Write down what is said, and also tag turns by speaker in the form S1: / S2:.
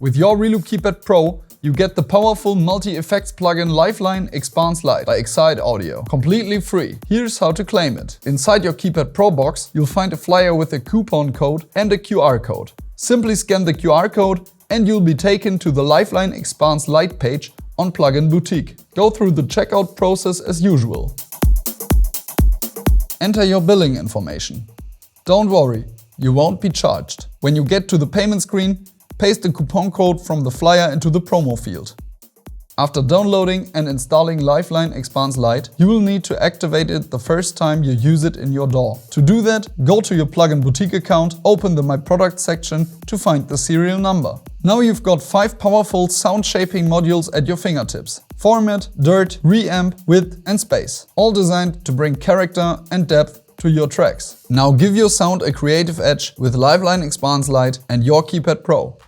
S1: With your Reloop Keypad Pro, you get the powerful multi-effects plugin Lifeline Expanse Lite by Excite Audio, completely free. Here's how to claim it. Inside your Keypad Pro box, you'll find a flyer with a coupon code and a QR code. Simply scan the QR code and you'll be taken to the Lifeline Expanse Lite page on Plugin Boutique. Go through the checkout process as usual. Enter your billing information. Don't worry, you won't be charged. When you get to the payment screen, paste the coupon code from the flyer into the promo field. After downloading and installing Lifeline Expanse Lite, you will need to activate it the first time you use it in your DAW. To do that, go to your Plugin Boutique account, open the My Product section to find the serial number. Now you've got 5 powerful sound shaping modules at your fingertips. Format, Dirt, Reamp, Width and Space. All designed to bring character and depth to your tracks. Now give your sound a creative edge with Lifeline Expanse Lite and your Keypad Pro.